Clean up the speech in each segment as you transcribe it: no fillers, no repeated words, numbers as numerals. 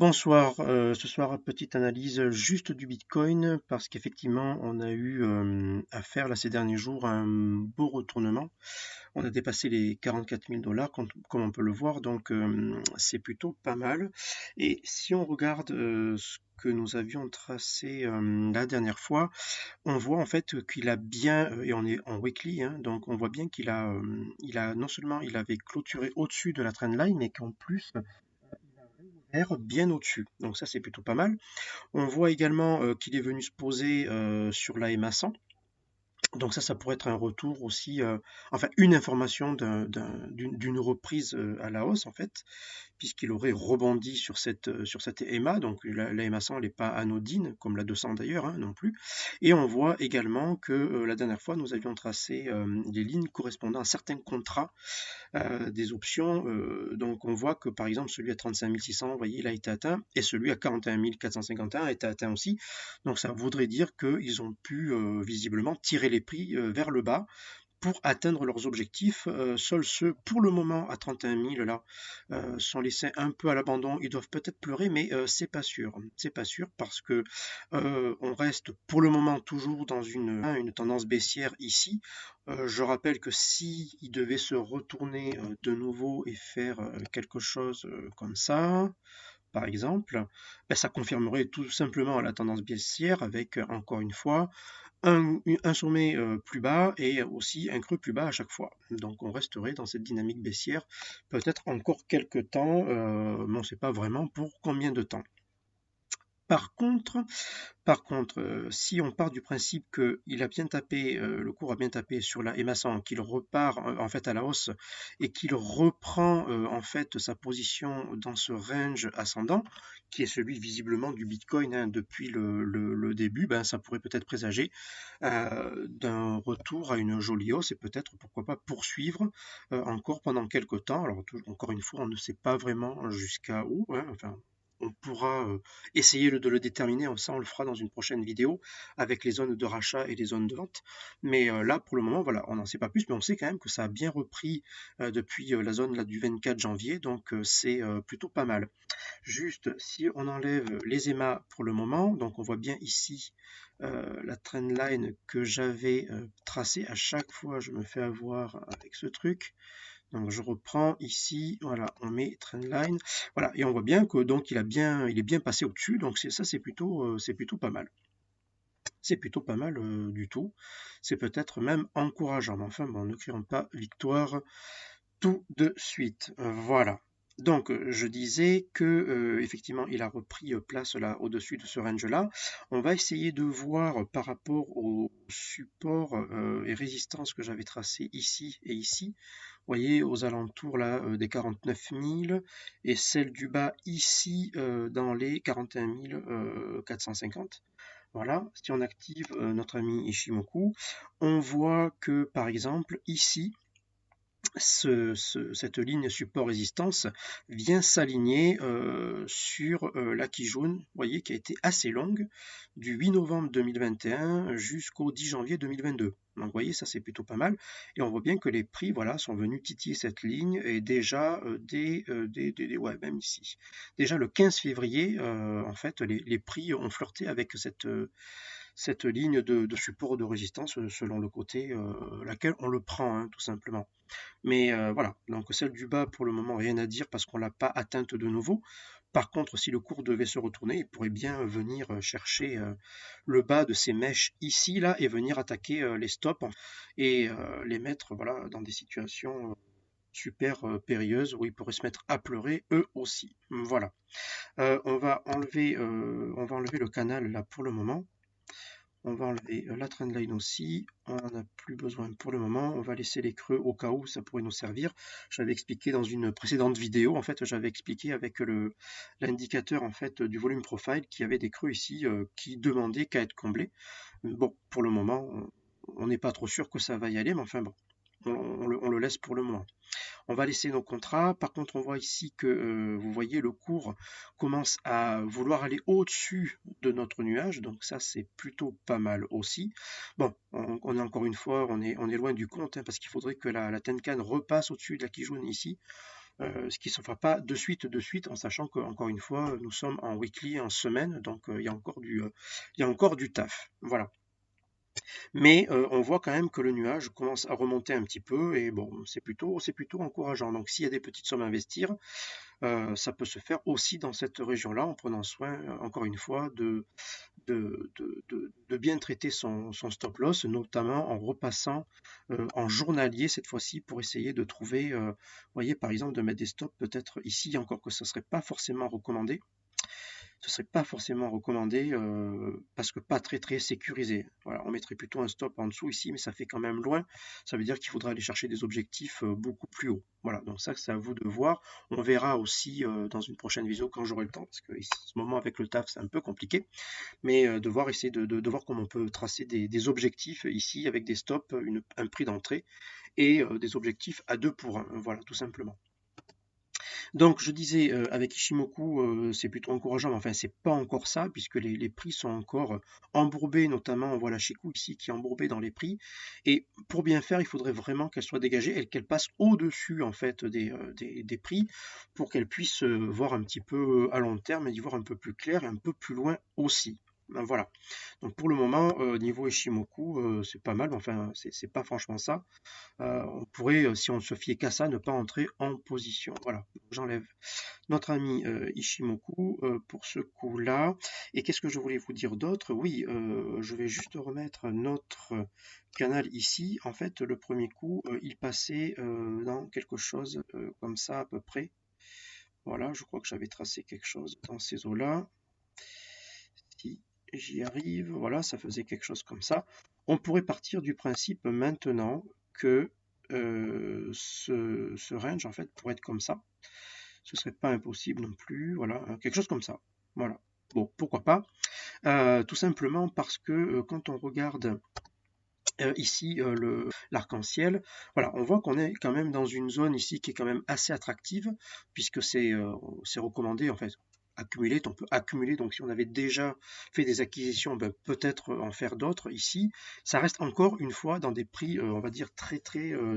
Bonsoir, ce soir petite analyse juste du Bitcoin parce qu'effectivement on a eu à faire là ces derniers jours un beau retournement. On a dépassé les 44 000 dollars comme on peut le voir, donc c'est plutôt pas mal. Et si on regarde ce que nous avions tracé la dernière fois, on voit en fait qu'il a bien, et on est en weekly, hein, donc on voit bien il a non seulement il avait clôturé au-dessus de la trendline, mais qu'en plus bien au-dessus. Donc ça, c'est plutôt pas mal. On voit également qu'il est venu se poser sur la MA100. Donc ça pourrait être un retour aussi, enfin une information d'une reprise à la hausse en fait, puisqu'il aurait rebondi sur cette EMA, donc la EMA 100 elle n'est pas anodine, comme la 200 d'ailleurs hein, non plus. Et on voit également que la dernière fois nous avions tracé des lignes correspondant à certains contrats des options. Donc on voit que par exemple celui à 35 600, vous voyez, il a été atteint, et celui à 41 451 a été atteint aussi. Donc ça voudrait dire qu'ils ont pu visiblement tirer les prix vers le bas pour atteindre leurs objectifs. Seuls ceux, pour le moment, à 31 000, là, sont laissés un peu à l'abandon. Ils doivent peut-être pleurer, mais c'est pas sûr. C'est pas sûr parce que on reste pour le moment toujours dans une tendance baissière ici. Je rappelle que si il devait se retourner de nouveau et faire quelque chose comme ça, par exemple, ben, ça confirmerait tout simplement la tendance baissière avec, encore une fois, un sommet plus bas et aussi un creux plus bas à chaque fois. Donc on resterait dans cette dynamique baissière peut-être encore quelques temps, mais on ne sait pas vraiment pour combien de temps. Par contre, si on part du principe que il a bien tapé, le cours a bien tapé sur la EMA 100, qu'il repart en fait à la hausse et qu'il reprend en fait sa position dans ce range ascendant, qui est celui visiblement du Bitcoin hein, depuis le début, ben, ça pourrait peut-être présager d'un retour à une jolie hausse et peut-être pourquoi pas poursuivre encore pendant quelques temps. Alors encore une fois, on ne sait pas vraiment jusqu'à où, hein, enfin on pourra essayer de le déterminer, ça on le fera dans une prochaine vidéo avec les zones de rachat et les zones de vente. Mais là pour le moment voilà, on n'en sait pas plus, mais on sait quand même que ça a bien repris depuis la zone là, du 24 janvier, donc c'est plutôt pas mal. Juste si on enlève les EMA pour le moment, donc on voit bien ici la trendline que j'avais tracée. À chaque fois je me fais avoir avec ce truc. Donc je reprends ici, voilà, on met trendline, voilà, et on voit bien que donc il est bien passé au-dessus, donc ça c'est plutôt pas mal. C'est plutôt pas mal du tout. C'est peut-être même encourageant. Mais enfin bon, ne crions pas victoire tout de suite. Voilà. Donc, je disais que effectivement, il a repris place là au-dessus de ce range-là. On va essayer de voir par rapport au support et résistance que j'avais tracé ici et ici. Vous voyez, aux alentours là des 49 000 et celle du bas ici dans les 41 450. Voilà, si on active notre ami Ishimoku, on voit que par exemple ici, cette ligne support-résistance vient s'aligner sur la Kijun, vous voyez, qui a été assez longue, du 8 novembre 2021 jusqu'au 10 janvier 2022. Donc vous voyez, ça c'est plutôt pas mal. Et on voit bien que les prix voilà, sont venus titiller cette ligne et déjà ouais, même ici. Déjà le 15 février, en fait, les prix ont flirté avec cette ligne de support de résistance selon le côté laquelle on le prend, hein, tout simplement. Mais voilà, donc celle du bas, pour le moment, rien à dire parce qu'on ne l'a pas atteinte de nouveau. Par contre, si le cours devait se retourner, il pourrait bien venir chercher le bas de ces mèches ici, là, et venir attaquer les stops et les mettre voilà, dans des situations super périlleuses où ils pourraient se mettre à pleurer eux aussi. Voilà. On va enlever le canal là pour le moment. On va enlever la trendline aussi, on n'en a plus besoin pour le moment, on va laisser les creux au cas où ça pourrait nous servir. J'avais expliqué dans une précédente vidéo, en fait j'avais expliqué avec l'indicateur en fait du volume profile qu'il y avait des creux ici qui demandaient qu'à être comblés. Bon, pour le moment, on n'est pas trop sûr que ça va y aller, mais enfin bon, on le laisse pour le moment. On va laisser nos contrats. Par contre, on voit ici que, vous voyez, le cours commence à vouloir aller au-dessus de notre nuage. Donc ça, c'est plutôt pas mal aussi. Bon, on est encore une fois, on est loin du compte, hein, parce qu'il faudrait que la Tenkan repasse au-dessus de la Kijun ici. ce qui ne se fera pas de suite, en sachant qu'encore une fois, nous sommes en weekly, en semaine, donc il y a il y a encore du taf. Voilà. Mais on voit quand même que le nuage commence à remonter un petit peu et bon, c'est plutôt encourageant. Donc s'il y a des petites sommes à investir, ça peut se faire aussi dans cette région-là en prenant soin, encore une fois, de bien traiter son stop loss, notamment en repassant en journalier cette fois-ci pour essayer de trouver, vous voyez, par exemple, de mettre des stops peut-être ici, encore que ce ne serait pas forcément recommandé. Ce serait pas forcément recommandé parce que pas très sécurisé. Voilà, on mettrait plutôt un stop en dessous ici, mais ça fait quand même loin. Ça veut dire qu'il faudra aller chercher des objectifs beaucoup plus hauts. Voilà, donc ça c'est à vous de voir. On verra aussi dans une prochaine vidéo quand j'aurai le temps, parce que ce moment avec le taf c'est un peu compliqué, mais de voir essayer de voir comment on peut tracer des objectifs ici avec des stops, un prix d'entrée et des objectifs à 2 pour 1. Voilà, tout simplement. Donc je disais, avec Ishimoku, c'est plutôt encourageant, mais enfin c'est pas encore ça, puisque les prix sont encore embourbés, notamment on voit la Chikou ici qui est embourbée dans les prix, et pour bien faire, il faudrait vraiment qu'elle soit dégagée et qu'elle passe au-dessus en fait des prix, pour qu'elle puisse voir un petit peu à long terme et y voir un peu plus clair et un peu plus loin aussi. Ben, voilà. Donc pour le moment, niveau Ishimoku, c'est pas mal, mais enfin c'est pas franchement ça. On pourrait, si on se fiait qu'à ça, ne pas entrer en position. Voilà, j'enlève notre ami Ishimoku pour ce coup-là. Et qu'est-ce que je voulais vous dire d'autre? Oui, je vais juste remettre notre canal ici. En fait, le premier coup, il passait dans quelque chose comme ça à peu près. Voilà, je crois que j'avais tracé quelque chose dans ces eaux-là. Si j'y arrive, voilà, ça faisait quelque chose comme ça. On pourrait partir du principe maintenant que ce range en fait pourrait être comme ça. Ce serait pas impossible non plus, voilà, quelque chose comme ça. Voilà. Bon, pourquoi pas. Tout simplement parce que quand on regarde ici l'arc-en-ciel, voilà, on voit qu'on est quand même dans une zone ici qui est quand même assez attractive, puisque c'est recommandé en fait. Accumuler, on peut accumuler, donc si on avait déjà fait des acquisitions, ben, peut-être en faire d'autres ici. Ça reste encore une fois dans des prix, on va dire, très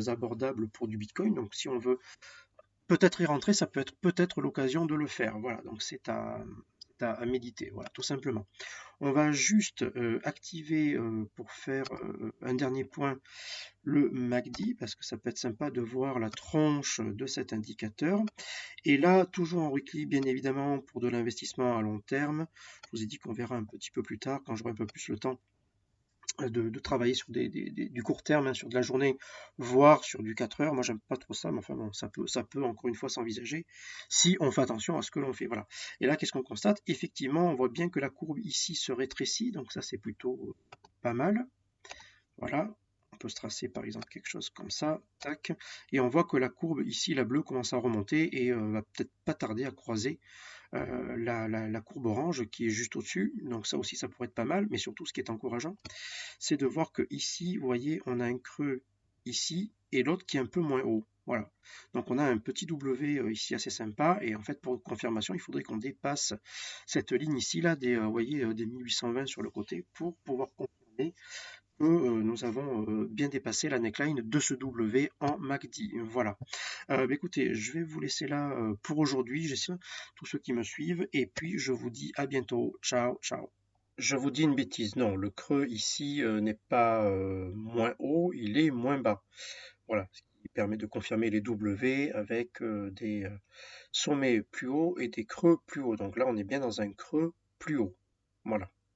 abordables pour du Bitcoin. Donc si on veut peut-être y rentrer, ça peut être peut-être l'occasion de le faire. Voilà, donc à méditer, voilà, tout simplement. On va juste activer pour faire un dernier point le MACD parce que ça peut être sympa de voir la tronche de cet indicateur. Et là, toujours en weekly, bien évidemment, pour de l'investissement à long terme. Je vous ai dit qu'on verra un petit peu plus tard quand j'aurai un peu plus le temps de travailler sur du court terme, hein, sur de la journée, voire sur du 4 heures. Moi, j'aime pas trop ça, mais enfin bon, ça peut encore une fois s'envisager si on fait attention à ce que l'on fait. Voilà. Et là, qu'est-ce qu'on constate? Effectivement, on voit bien que la courbe ici se rétrécit, donc ça, c'est plutôt pas mal. Voilà. On peut se tracer par exemple quelque chose comme ça, tac, et on voit que la courbe ici, la bleue, commence à remonter et va peut-être pas tarder à croiser la courbe orange qui est juste au-dessus. Donc ça aussi, ça pourrait être pas mal, mais surtout ce qui est encourageant, c'est de voir que ici, vous voyez, on a un creux ici et l'autre qui est un peu moins haut. Voilà. Donc on a un petit W ici assez sympa et en fait pour confirmation, il faudrait qu'on dépasse cette ligne ici là des, vous voyez, des 1820 sur le côté pour pouvoir confirmer que nous avons bien dépassé la neckline de ce W en MACD. Voilà. Écoutez, je vais vous laisser là pour aujourd'hui. J'espère tous ceux qui me suivent et puis je vous dis à bientôt. Ciao, ciao. Je vous dis une bêtise, non, le creux ici n'est pas moins haut, il est moins bas. Voilà, ce qui permet de confirmer les W avec des sommets plus hauts et des creux plus hauts. Donc là, on est bien dans un creux plus haut. Voilà.